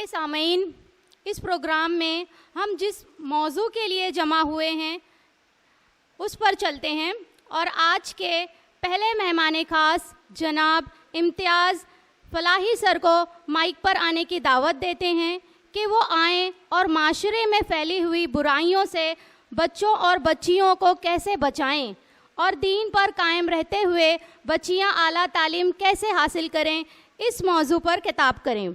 سامعین، اس پروگرام میں ہم جس موضوع کے لیے جمع ہوئے ہیں اس پر چلتے ہیں اور آج کے پہلے مہمان خاص جناب امتیاز فلاحی سر کو مائک پر آنے کی دعوت دیتے ہیں کہ وہ آئیں اور معاشرے میں پھیلی ہوئی برائیوں سے بچوں اور بچیوں کو کیسے بچائیں اور دین پر قائم رہتے ہوئے بچیاں اعلیٰ تعلیم کیسے حاصل کریں، اس موضوع پر خطاب کریں۔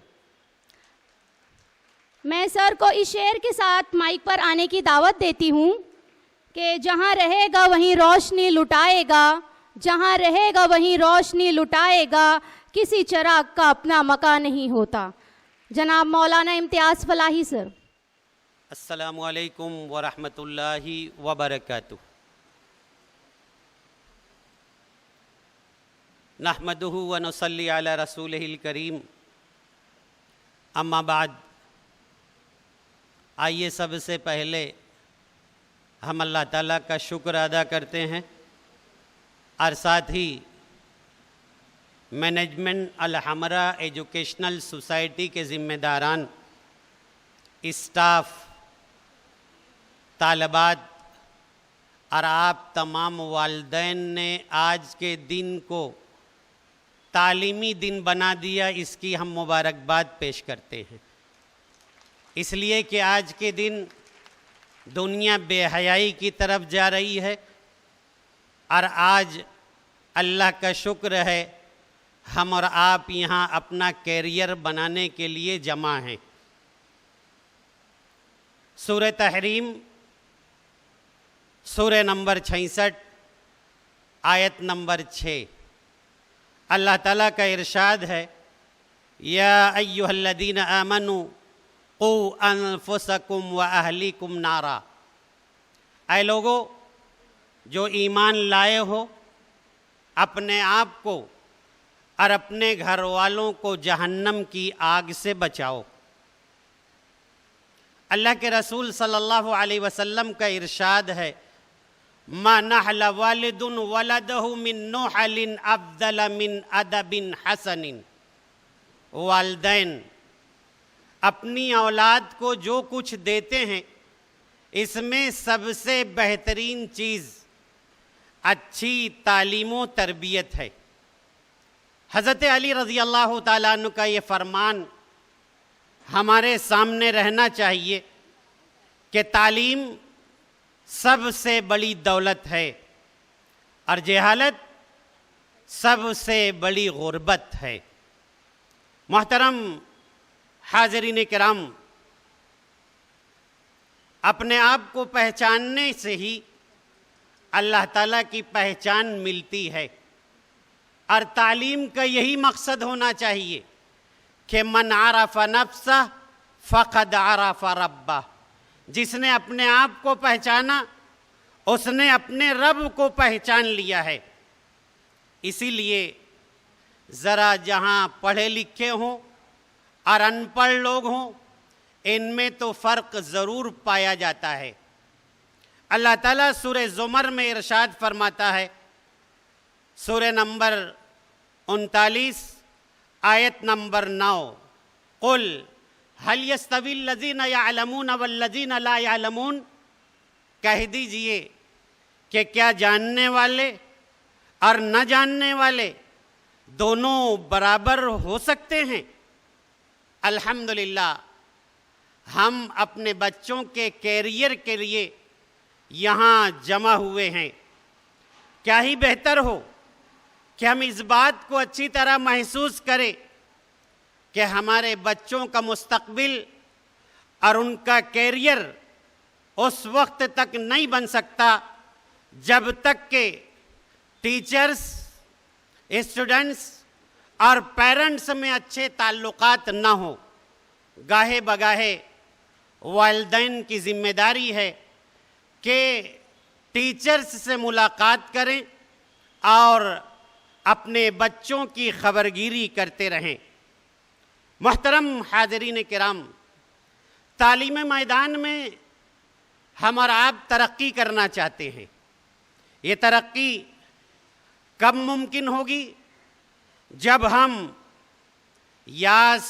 میں سر کو اس شعر کے ساتھ مائک پر آنے کی دعوت دیتی ہوں کہ جہاں رہے گا وہیں روشنی لٹائے گا، جہاں رہے گا وہیں روشنی لٹائے گا، کسی چراغ کا اپنا مکان نہیں ہوتا۔ جناب مولانا امتیاز فلاحی سر۔ السلام علیکم ورحمۃ اللہ وبرکاتہ۔ نحمدہ ونصلی علی رسولہ الکریم، اما بعد، آئیے سب سے پہلے ہم اللہ تعالیٰ کا شکر ادا کرتے ہیں اور ساتھ ہی مینجمنٹ الحمراء ایجوکیشنل سوسائٹی کے ذمہ داران، اسٹاف، طالبات اور آپ تمام والدین نے آج کے دن کو تعلیمی دن بنا دیا، اس کی ہم مبارکباد پیش کرتے ہیں، اس لیے کہ آج کے دن دنیا بے حیائی کی طرف جا رہی ہے اور آج اللہ کا شکر ہے ہم اور آپ یہاں اپنا کیریئر بنانے کے لیے جمع ہیں۔ سورہ تحریم سورہ نمبر 66 آیت نمبر 6، اللہ تعالیٰ کا ارشاد ہے، یا ایھا الذین آمنوا قوا انفسکم واہلیکم نارا، اے لوگو جو ایمان لائے ہو، اپنے آپ کو اور اپنے گھر والوں کو جہنم کی آگ سے بچاؤ۔ اللہ کے رسول صلی اللہ علیہ وسلم کا ارشاد ہے، ما نحل والد ولدہ من نحل افضل من ادب حسن، والدین اپنی اولاد کو جو کچھ دیتے ہیں اس میں سب سے بہترین چیز اچھی تعلیم و تربیت ہے۔ حضرت علی رضی اللہ تعالیٰ عنہ کا یہ فرمان ہمارے سامنے رہنا چاہیے کہ تعلیم سب سے بڑی دولت ہے اور جہالت سب سے بڑی غربت ہے۔ محترم حاضرین کرام، اپنے آپ کو پہچاننے سے ہی اللہ تعالیٰ کی پہچان ملتی ہے، اور تعلیم کا یہی مقصد ہونا چاہیے کہ من عرف نفسہ فقد عرف ربہ، جس نے اپنے آپ کو پہچانا اس نے اپنے رب کو پہچان لیا ہے۔ اسی لیے ذرا جہاں پڑھے لکھے ہوں اور ان پڑھ لوگ ہوں، ان میں تو فرق ضرور پایا جاتا ہے۔ اللہ تعالیٰ سورہ زمر میں ارشاد فرماتا ہے، سورہ نمبر 39 آیت نمبر 9، قل هل يستوي الذين يعلمون والذين لا يعلمون، کہہ دیجئے کہ کیا جاننے والے اور نہ جاننے والے دونوں برابر ہو سکتے ہیں؟ الحمدللہ ہم اپنے بچوں کے کیریئر کے لیے یہاں جمع ہوئے ہیں۔ کیا ہی بہتر ہو کہ ہم اس بات کو اچھی طرح محسوس کریں کہ ہمارے بچوں کا مستقبل اور ان کا کیریئر اس وقت تک نہیں بن سکتا جب تک کہ ٹیچرز، اسٹوڈنٹس اور پیرنٹس میں اچھے تعلقات نہ ہوں۔ گاہے بگاہے والدین کی ذمہ داری ہے کہ ٹیچرز سے ملاقات کریں اور اپنے بچوں کی خبرگیری کرتے رہیں۔ محترم حاضرین کرام، تعلیم میدان میں ہم اور آپ ترقی کرنا چاہتے ہیں۔ یہ ترقی کب ممکن ہوگی؟ جب ہم یاس،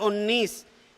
19,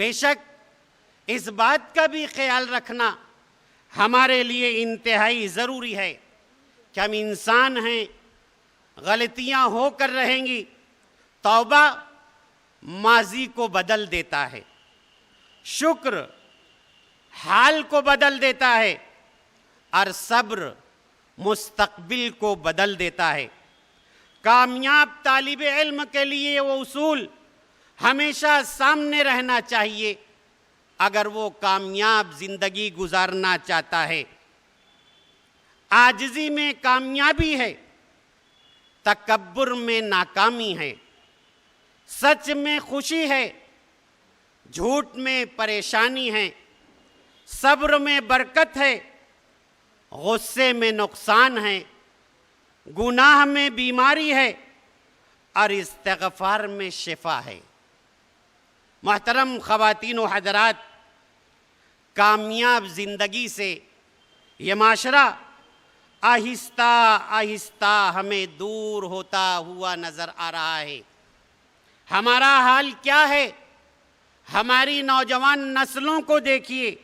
بے شک اس بات کا بھی خیال رکھنا ہمارے لیے انتہائی ضروری ہے کہ ہم انسان ہیں، غلطیاں ہو کر رہیں گی۔ توبہ ماضی کو بدل دیتا ہے، شکر حال کو بدل دیتا ہے، اور صبر مستقبل کو بدل دیتا ہے۔ کامیاب طالب علم کے لیے وہ اصول ہمیشہ سامنے رہنا چاہیے اگر وہ کامیاب زندگی گزارنا چاہتا ہے۔ عاجزی میں کامیابی ہے، تکبر میں ناکامی ہے، سچ میں خوشی ہے، جھوٹ میں پریشانی ہے، صبر میں برکت ہے، غصے میں نقصان ہے، گناہ میں بیماری ہے، اور استغفار میں شفا ہے۔ محترم خواتین و حضرات، کامیاب زندگی سے یہ معاشرہ آہستہ آہستہ ہمیں دور ہوتا ہوا نظر آ رہا ہے۔ ہمارا حال کیا ہے؟ ہماری نوجوان نسلوں کو دیکھیے،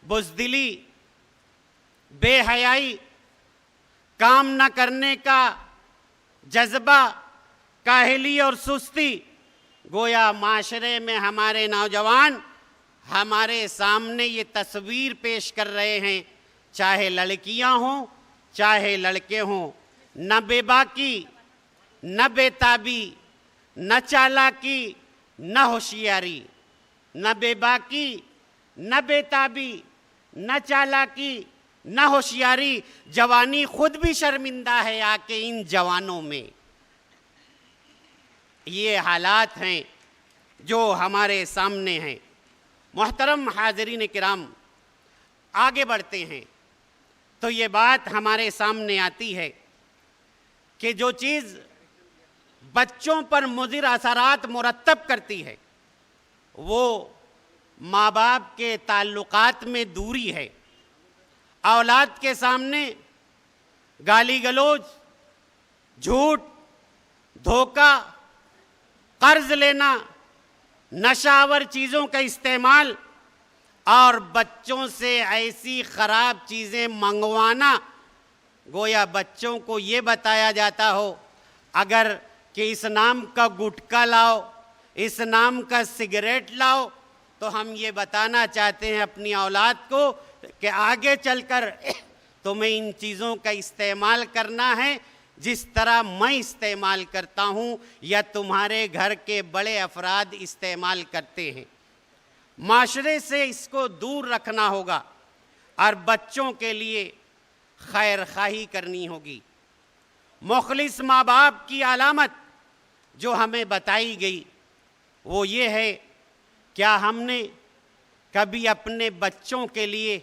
بزدلی، بے حیائی، کام نہ کرنے کا جذبہ، کاہلی اور سستی، گویا معاشرے میں ہمارے نوجوان ہمارے سامنے یہ تصویر پیش کر رہے ہیں، چاہے لڑکیاں ہوں چاہے لڑکے ہوں، نہ بے باکی، نہ بے تابی، نہ چالاکی، نہ ہوشیاری، نہ بے باکی، نہ بے تابی، نہ چالاکی، نہ ہوشیاری۔ جوانی خود بھی شرمندہ ہے آ کے ان جوانوں میں۔ یہ حالات ہیں جو ہمارے سامنے ہیں۔ محترم حاضرین کرام، آگے بڑھتے ہیں تو یہ بات ہمارے سامنے آتی ہے کہ جو چیز بچوں پر مضر اثرات مرتب کرتی ہے وہ ماں باپ کے تعلقات میں دوری ہے۔ اولاد کے سامنے گالی گلوچ، جھوٹ، دھوکہ، قرض لینا، نشہ آور چیزوں کا استعمال اور بچوں سے ایسی خراب چیزیں منگوانا، گویا بچوں کو یہ بتایا جاتا ہو اگر کہ اس نام کا گٹکا لاؤ، اس نام کا سگریٹ لاؤ، تو ہم یہ بتانا چاہتے ہیں اپنی اولاد کو کہ آگے چل کر تمہیں ان چیزوں کا استعمال کرنا ہے جس طرح میں استعمال کرتا ہوں یا تمہارے گھر کے بڑے افراد استعمال کرتے ہیں۔ معاشرے سے اس کو دور رکھنا ہوگا اور بچوں کے لیے خیر خواہی کرنی ہوگی۔ مخلص ماں باپ کی علامت جو ہمیں بتائی گئی وہ یہ ہے، کیا ہم نے کبھی اپنے بچوں کے لیے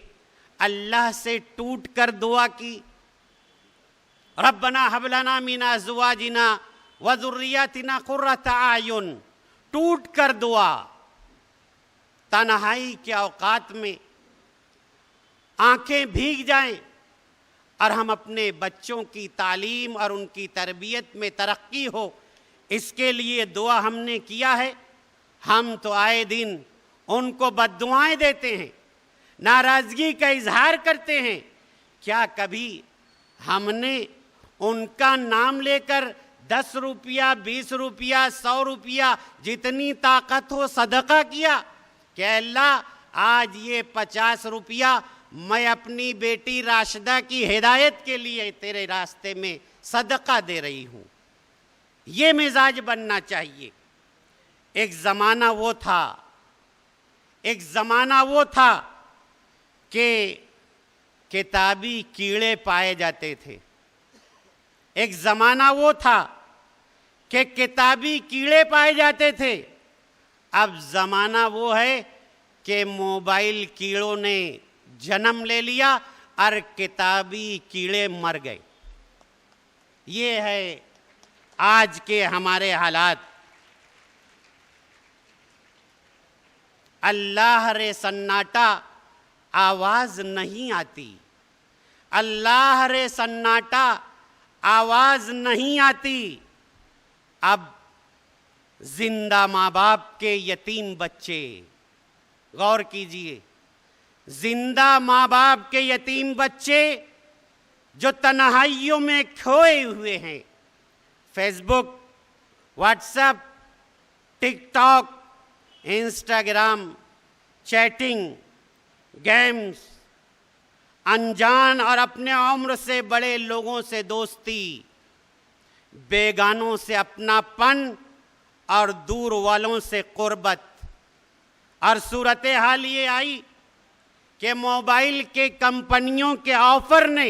اللہ سے ٹوٹ کر دعا کی؟ ربنا ہب لنا من ازواجنا وذریاتنا قرۃ اعین، ٹوٹ کر دعا، تنہائی کے اوقات میں آنکھیں بھیگ جائیں اور ہم اپنے بچوں کی تعلیم اور ان کی تربیت میں ترقی ہو، اس کے لیے دعا ہم نے کیا ہے؟ ہم تو آئے دن ان کو بد دعائیں دیتے ہیں، ناراضگی کا اظہار کرتے ہیں۔ کیا کبھی ہم نے ان کا نام لے کر 10 روپیہ، 20 روپیہ، 100 روپیہ جتنی طاقت ہو صدقہ کیا کہ اللہ آج یہ 50 روپیہ میں اپنی بیٹی راشدہ کی ہدایت کے لیے تیرے راستے میں صدقہ دے رہی ہوں؟ یہ مزاج بننا چاہیے۔ ایک زمانہ وہ تھا کہ کتابی کیڑے پائے جاتے تھے۔ ایک زمانہ وہ تھا کہ کتابی کیڑے پائے جاتے تھے۔ اب زمانہ وہ ہے کہ موبائل کیڑوں نے جنم لے لیا اور کتابی کیڑے مر گئے۔ یہ ہے آج کے ہمارے حالات۔ اللہ رے سناٹا آواز نہیں آتی، اللہ رے سناٹا آواز نہیں آتی۔ اب زندہ ماں باپ کے یتیم بچے، غور کیجئے، زندہ ماں باپ کے یتیم بچے جو تنہائیوں میں کھوئے ہوئے ہیں، فیس بک، واٹس ایپ، ٹک ٹاک، انسٹاگرام، چیٹنگ، گیمز، انجان اور اپنے عمر سے بڑے لوگوں سے دوستی، بیگانوں سے اپناپن اور دور والوں سے قربت۔ اور صورتحال یہ آئی کہ موبائل کے کمپنیوں کے آفر نے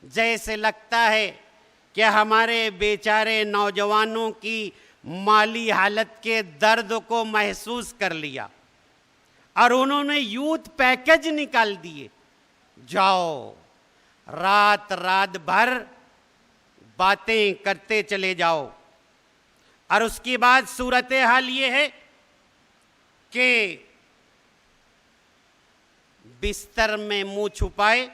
جیسے لگتا ہے کہ ہمارے بیچارے نوجوانوں کی مالی حالت کے درد کو محسوس کر لیا اور انہوں نے یوتھ پیکج نکال دیے، جاؤ رات رات بھر باتیں کرتے چلے جاؤ۔ اور اس کی بعد صورتحال یہ ہے کہ بستر میں منہ چھپائے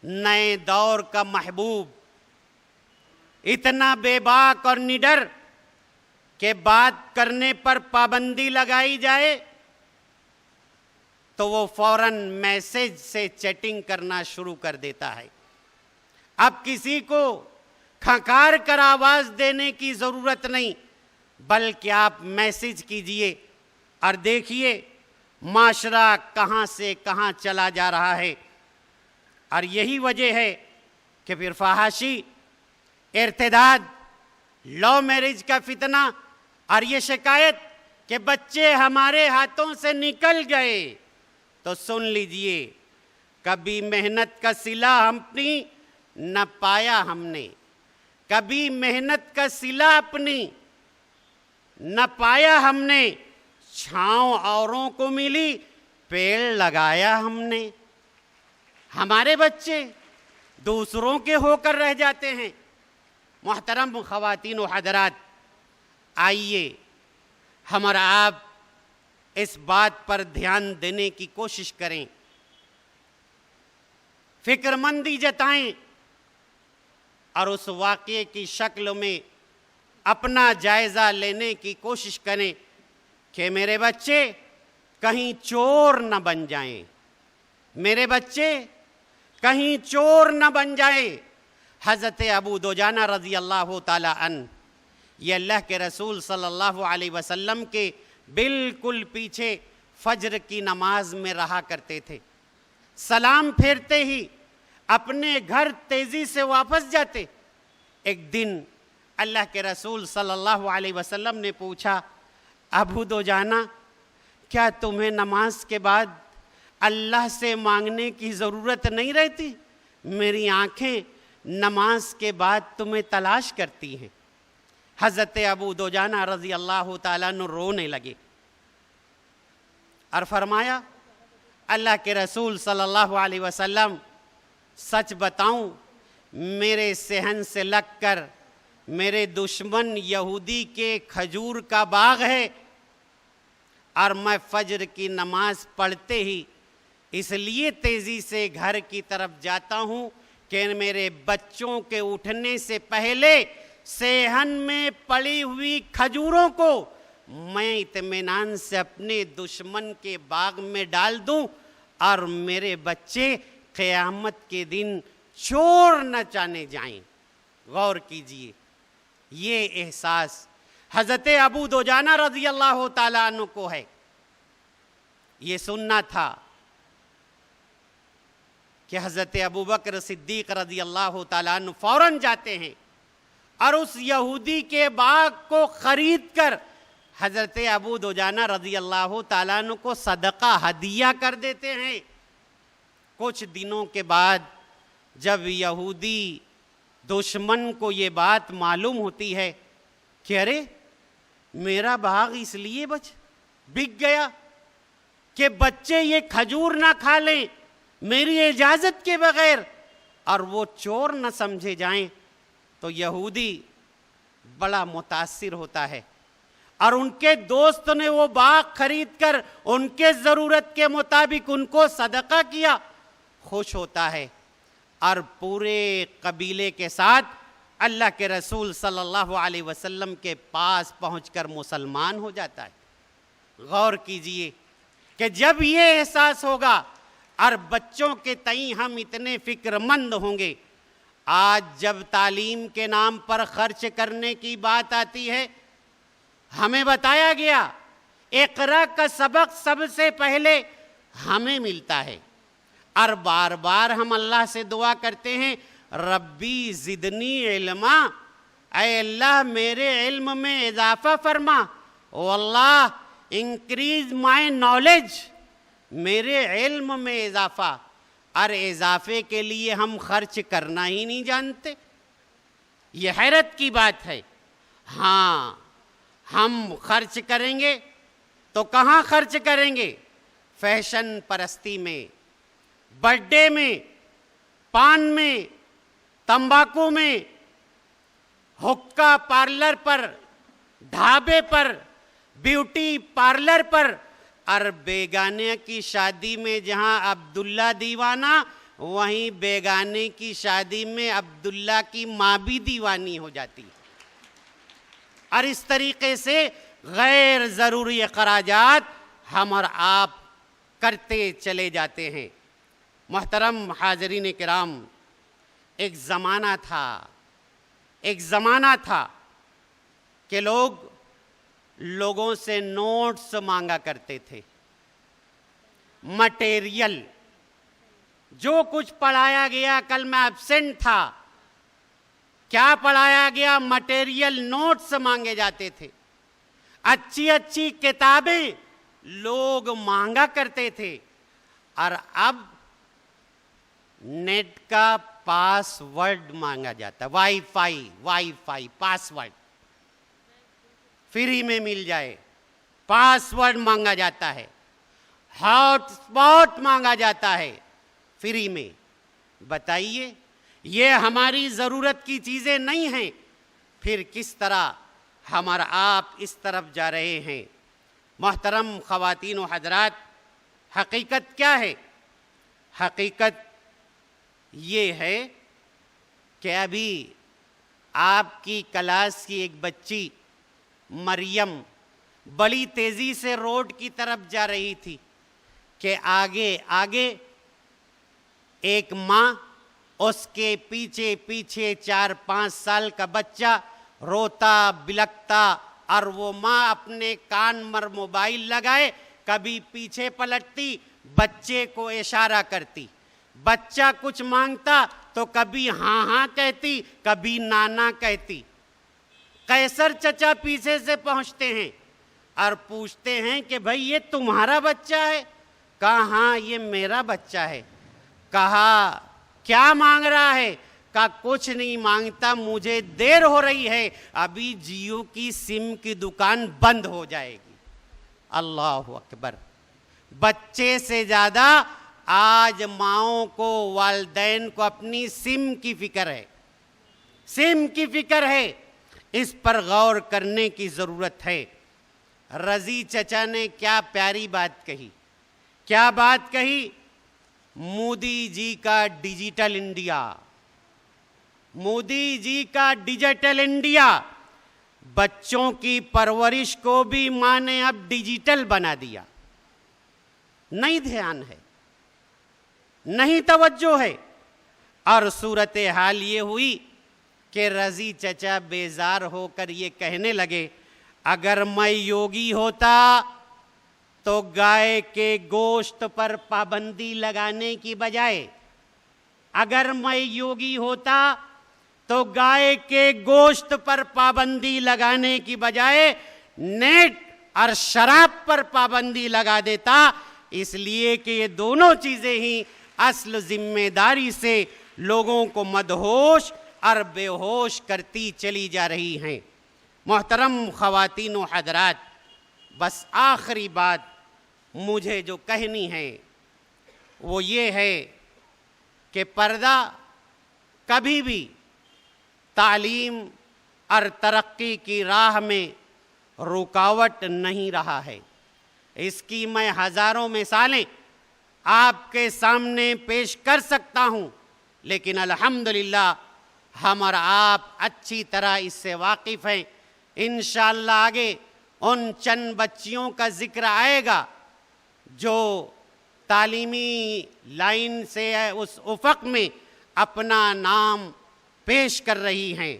نئے دور کا محبوب اتنا بے باک اور نڈر کہ بات کرنے پر پابندی لگائی جائے تو وہ فوراً میسج سے چیٹنگ کرنا شروع کر دیتا ہے۔ اب کسی کو کھنکار کر آواز دینے کی ضرورت نہیں، بلکہ آپ میسج کیجئے اور دیکھیے معاشرہ کہاں سے کہاں چلا جا رہا ہے۔ اور یہی وجہ ہے کہ پھر فحاشی، ارتداد، لو میرج کا فتنہ اور یہ شکایت کہ بچے ہمارے ہاتھوں سے نکل گئے، تو سن لیجئے، کبھی محنت کا صلہ اپنی نہ پایا ہم نے، کبھی محنت کا صلہ اپنی نہ پایا ہم نے، چھاؤں اوروں کو ملی پیڑ لگایا ہم نے۔ ہمارے بچے دوسروں کے ہو کر رہ جاتے ہیں۔ محترم خواتین و حضرات، آئیے ہم اور آپ اس بات پر دھیان دینے کی کوشش کریں، فکر مندی جتائیں اور اس واقعے کی شکل میں اپنا جائزہ لینے کی کوشش کریں کہ میرے بچے کہیں چور نہ بن جائیں، میرے بچے کہیں چور نہ بن جائیں۔ حضرت ابو دجانہ رضی اللہ تعالی عنہ، یہ اللہ کے رسول صلی اللہ علیہ وسلم کے بالکل پیچھے فجر کی نماز میں رہا کرتے تھے، سلام پھیرتے ہی اپنے گھر تیزی سے واپس جاتے۔ ایک دن اللہ کے رسول صلی اللہ علیہ وسلم نے پوچھا، ابو دجانہ، کیا تمہیں نماز کے بعد اللہ سے مانگنے کی ضرورت نہیں رہتی؟ میری آنکھیں نماز کے بعد تمہیں تلاش کرتی ہیں۔ حضرت ابو دجانہ رضی اللہ تعالیٰ عنہ رونے لگے اور فرمایا، اللہ کے رسول صلی اللہ علیہ وسلم، سچ بتاؤں، میرے صحن سے لگ کر میرے دشمن یہودی کے کھجور کا باغ ہے، اور میں فجر کی نماز پڑھتے ہی اس لیے تیزی سے گھر کی طرف جاتا ہوں کہ میرے بچوں کے اٹھنے سے پہلے صحن میں پڑی ہوئی کھجوروں کو میں اطمینان سے اپنے دشمن کے باغ میں ڈال دوں اور میرے بچے قیامت کے دن چور نہ جانے جائیں۔ غور کیجئے، یہ احساس حضرت ابو دجانہ رضی اللہ تعالیٰ عنہ کو ہے۔ یہ سننا تھا کہ حضرت ابو بکر صدیق رضی اللہ تعالیٰ عنہ فوراً جاتے ہیں اور اس یہودی کے باغ کو خرید کر حضرت ابو دجانہ رضی اللہ تعالیٰ عنہ کو صدقہ ہدیہ کر دیتے ہیں۔ کچھ دنوں کے بعد جب یہودی دشمن کو یہ بات معلوم ہوتی ہے کہ ارے میرا باغ اس لیے بک گیا کہ بچے یہ کھجور نہ کھا لیں میری اجازت کے بغیر اور وہ چور نہ سمجھے جائیں، تو یہودی بڑا متاثر ہوتا ہے اور ان کے دوست نے وہ باغ خرید کر ان کے ضرورت کے مطابق ان کو صدقہ کیا، خوش ہوتا ہے اور پورے قبیلے کے ساتھ اللہ کے رسول صلی اللہ علیہ وسلم کے پاس پہنچ کر مسلمان ہو جاتا ہے۔ غور کیجئے کہ جب یہ احساس ہوگا اور بچوں کے تئیں ہم اتنے فکر مند ہوں گے۔ آج جب تعلیم کے نام پر خرچ کرنے کی بات آتی ہے، ہمیں بتایا گیا اقرا کا سبق سب سے پہلے ہمیں ملتا ہے، اور بار بار ہم اللہ سے دعا کرتے ہیں ربی زدنی علما، اے اللہ میرے علم میں اضافہ فرما، او اللہ انکریز مائی نالج، میرے علم میں اضافہ۔ اور اضافے کے لیے ہم خرچ کرنا ہی نہیں جانتے، یہ حیرت کی بات ہے۔ ہاں ہم خرچ کریں گے تو کہاں خرچ کریں گے؟ فیشن پرستی میں، برتھ ڈے میں، پان میں، تمباکو میں، حقہ پارلر پر، ڈھابے پر، بیوٹی پارلر پر، اور بیگانے کی شادی میں جہاں عبداللہ دیوانہ، وہیں بیگانے کی شادی میں عبداللہ کی ماں بھی دیوانی ہو جاتی۔ اور اس طریقے سے غیر ضروری اخراجات ہم اور آپ کرتے چلے جاتے ہیں۔ محترم حاضرین کرام، ایک زمانہ تھا کہ لوگوں سے نوٹس مانگا کرتے تھے، مٹیریل، جو کچھ پڑھایا گیا، کل میں ایبسنٹ تھا، کیا پڑھایا گیا، مٹیریل، نوٹس مانگے جاتے تھے، اچھی اچھی کتابیں لوگ مانگا کرتے تھے، اور اب نیٹ کا پاس ورڈ مانگا جاتا، وائی فائی پاس ورڈ فری میں مل جائے، پاس ورڈ مانگا جاتا ہے، ہاٹ اسپاٹ مانگا جاتا ہے فری میں۔ بتائیے یہ ہماری ضرورت کی چیزیں نہیں ہیں، پھر کس طرح ہم اور آپ اس طرف جا رہے ہیں؟ محترم خواتین و حضرات، حقیقت کیا ہے؟ حقیقت یہ ہے کہ ابھی آپ کی کلاس کی ایک بچی مریم بڑی تیزی سے روڈ کی طرف جا رہی تھی کہ آگے ایک ماں، اس کے پیچھے 4-5 سال کا بچہ روتا بلکتا، اور وہ ماں اپنے کان پر موبائل لگائے کبھی پیچھے پلٹتی، بچے کو اشارہ کرتی، بچہ کچھ مانگتا تو کبھی ہاں کہتی، کبھی نانا کہتی۔ قیصر چچا پیچھے سے پہنچتے ہیں اور پوچھتے ہیں کہ بھئی یہ تمہارا بچہ ہے؟ کہا ہاں یہ میرا بچہ ہے۔ کہا کیا مانگ رہا ہے؟ کہا کچھ نہیں مانگتا، مجھے دیر ہو رہی ہے، ابھی جیو کی سم کی دکان بند ہو جائے گی۔ اللہ اکبر! بچے سے زیادہ آج ماؤں کو، والدین کو اپنی سم کی فکر ہے، سم کی فکر ہے، اس پر غور کرنے کی ضرورت ہے۔ رضی چچا نے کیا پیاری بات کہی، کیا بات کہی؟ مودی جی کا ڈیجیٹل انڈیا، مودی جی کا ڈیجیٹل انڈیا، بچوں کی پرورش کو بھی ماں نے اب ڈیجیٹل بنا دیا۔ نہیں دھیان ہے، نہیں توجہ ہے، اور صورتحال یہ ہوئی کہ رضی چچا بیزار ہو کر یہ کہنے لگے اگر میں یوگی ہوتا تو گائے کے گوشت پر پابندی لگانے کی بجائے، اگر میں یوگی ہوتا تو گائے کے گوشت پر پابندی لگانے کی بجائے نیٹ اور شراب پر پابندی لگا دیتا، اس لیے کہ یہ دونوں چیزیں ہی اصل ذمہ داری سے لوگوں کو مدہوش اور بے ہوش کرتی چلی جا رہی ہیں۔ محترم خواتین و حضرات، بس آخری بات مجھے جو کہنی ہے وہ یہ ہے کہ پردہ کبھی بھی تعلیم اور ترقی کی راہ میں رکاوٹ نہیں رہا ہے۔ اس کی میں ہزاروں مثالیں آپ کے سامنے پیش کر سکتا ہوں، لیکن الحمدللہ ہم اور آپ اچھی طرح اس سے واقف ہیں. انشاءاللہ آگے ان چند بچیوں کا ذکر آئے گا جو تعلیمی لائن سے اس افق میں اپنا نام پیش کر رہی ہیں.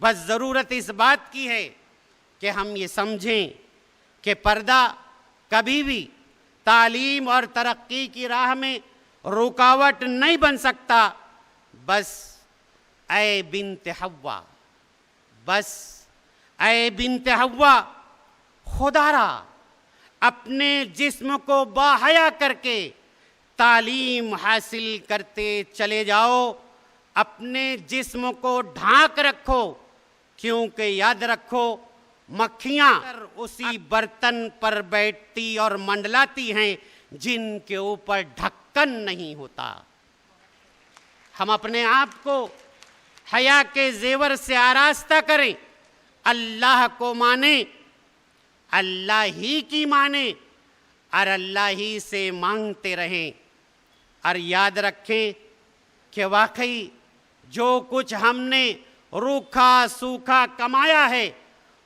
بس ضرورت اس بات کی ہے کہ ہم یہ سمجھیں کہ پردہ کبھی بھی تعلیم اور ترقی کی راہ میں رکاوٹ نہیں بن سکتا. بس اے بنت حوا، بس اے بنت حوا، خدا را اپنے جسم کو باحیا کر کے تعلیم حاصل کرتے چلے جاؤ. اپنے جسم کو ڈھانک رکھو، کیونکہ یاد رکھو مکھیاں اسی برتن پر بیٹھتی اور منڈلاتی ہیں جن کے اوپر ڈھکن نہیں ہوتا. ہم اپنے آپ کو حیا کے زیور سے آراستہ کریں، اللہ کو مانیں، اللہ ہی کی مانیں اور اللہ ہی سے مانگتے رہیں. اور یاد رکھیں کہ واقعی جو کچھ ہم نے روکھا سوکھا کمایا ہے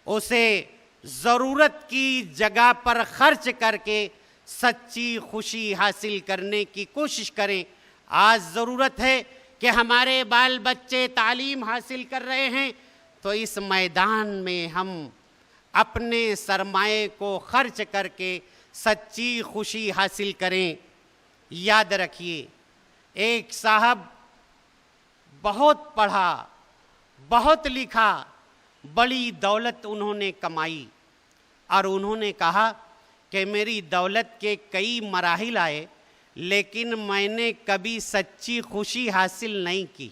اسے ضرورت کی جگہ پر خرچ کر کے سچی خوشی حاصل کرنے کی کوشش کریں. آج ضرورت ہے کہ ہمارے بال بچے تعلیم حاصل کر رہے ہیں تو اس میدان میں ہم اپنے سرمایے کو خرچ کر کے سچی خوشی حاصل کریں. یاد رکھیے ایک صاحب بہت پڑھا، بہت لکھا، بڑی دولت انہوں نے کمائی اور انہوں نے کہا کہ میری دولت کے کئی مراحل آئے لیکن میں نے کبھی سچی خوشی حاصل نہیں کی،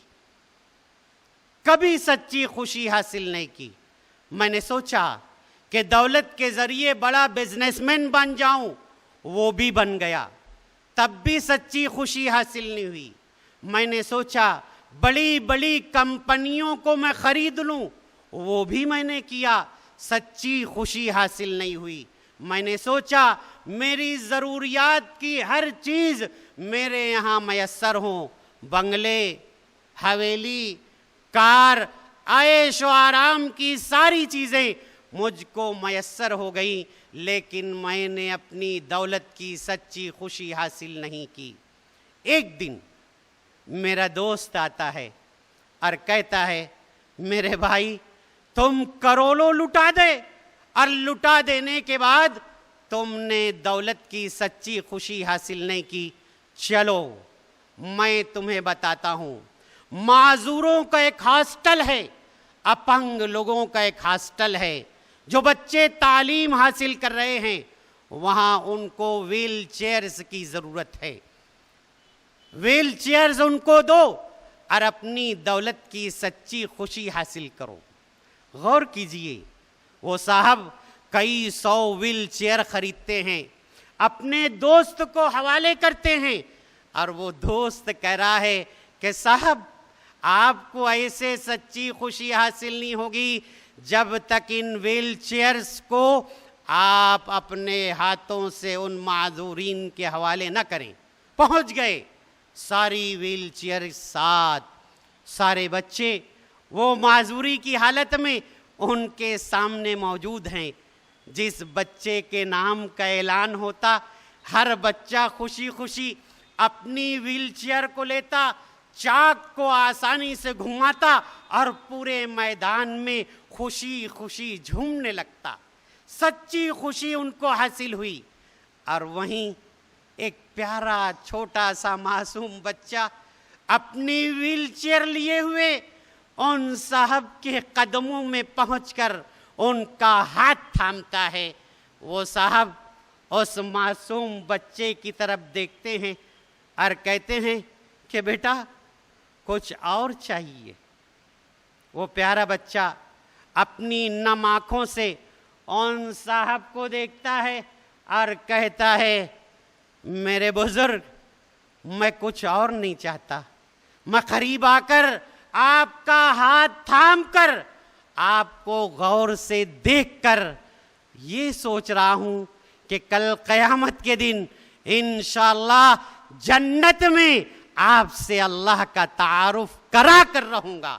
کبھی سچی خوشی حاصل نہیں کی. میں نے سوچا کہ دولت کے ذریعے بڑا بزنس مین بن جاؤں، وہ بھی بن گیا، تب بھی سچی خوشی حاصل نہیں ہوئی. میں نے سوچا بڑی بڑی کمپنیوں کو میں خرید لوں، وہ بھی میں نے کیا، سچی خوشی حاصل نہیں ہوئی. میں نے سوچا میری ضروریات کی ہر چیز میرے یہاں میسر ہوں، بنگلے، حویلی، کار، عیش و آرام کی ساری چیزیں مجھ کو میسر ہو گئی، لیکن میں نے اپنی دولت کی سچی خوشی حاصل نہیں کی. ایک دن میرا دوست آتا ہے اور کہتا ہے میرے بھائی تم کروڑوں لٹا دے اور لٹا دینے کے بعد تم نے دولت کی سچی خوشی حاصل نہیں کی. چلو میں تمہیں بتاتا ہوں، معذوروں کا ایک ہاسٹل ہے، اپنگ لوگوں کا ایک ہاسٹل ہے. جو بچے تعلیم حاصل کر رہے ہیں وہاں ان کو ویل چیئرز کی ضرورت ہے. ویل چیئرز ان کو دو اور اپنی دولت کی سچی خوشی حاصل کرو. غور کیجئے وہ صاحب کئی 100 ویل چیئر خریدتے ہیں، اپنے دوست کو حوالے کرتے ہیں اور وہ دوست کہہ رہا ہے کہ صاحب آپ کو ایسے سچی خوشی حاصل نہیں ہوگی جب تک ان ویل چیئرز کو آپ اپنے ہاتھوں سے ان معذورین کے حوالے نہ کریں. پہنچ گئے ساری ویل چیئر ساتھ، سارے بچے وہ معذوری کی حالت میں ان کے سامنے موجود ہیں. جس بچے کے نام کا اعلان ہوتا ہر بچہ خوشی خوشی اپنی ویل چیئر کو لیتا، چاک کو آسانی سے گھماتا اور پورے میدان میں خوشی خوشی جھومنے لگتا. سچی خوشی ان کو حاصل ہوئی. اور وہیں ایک پیارا چھوٹا سا معصوم بچہ اپنی ویل چیئر لیے ہوئے ان صاحب کے قدموں میں پہنچ کر ان کا ہاتھ تھامتا ہے. وہ صاحب اس معصوم بچے کی طرف دیکھتے ہیں اور کہتے ہیں کہ بیٹا کچھ اور چاہیے. وہ پیارا بچہ اپنی نم آنکھوں سے ان صاحب کو دیکھتا ہے اور کہتا ہے میرے بزرگ میں کچھ اور نہیں چاہتا، میں قریب آ کر آپ کا ہاتھ تھام کر آپ کو غور سے دیکھ کر یہ سوچ رہا ہوں کہ کل قیامت کے دن انشاءاللہ جنت میں آپ سے اللہ کا تعارف کرا کر رہوں گا.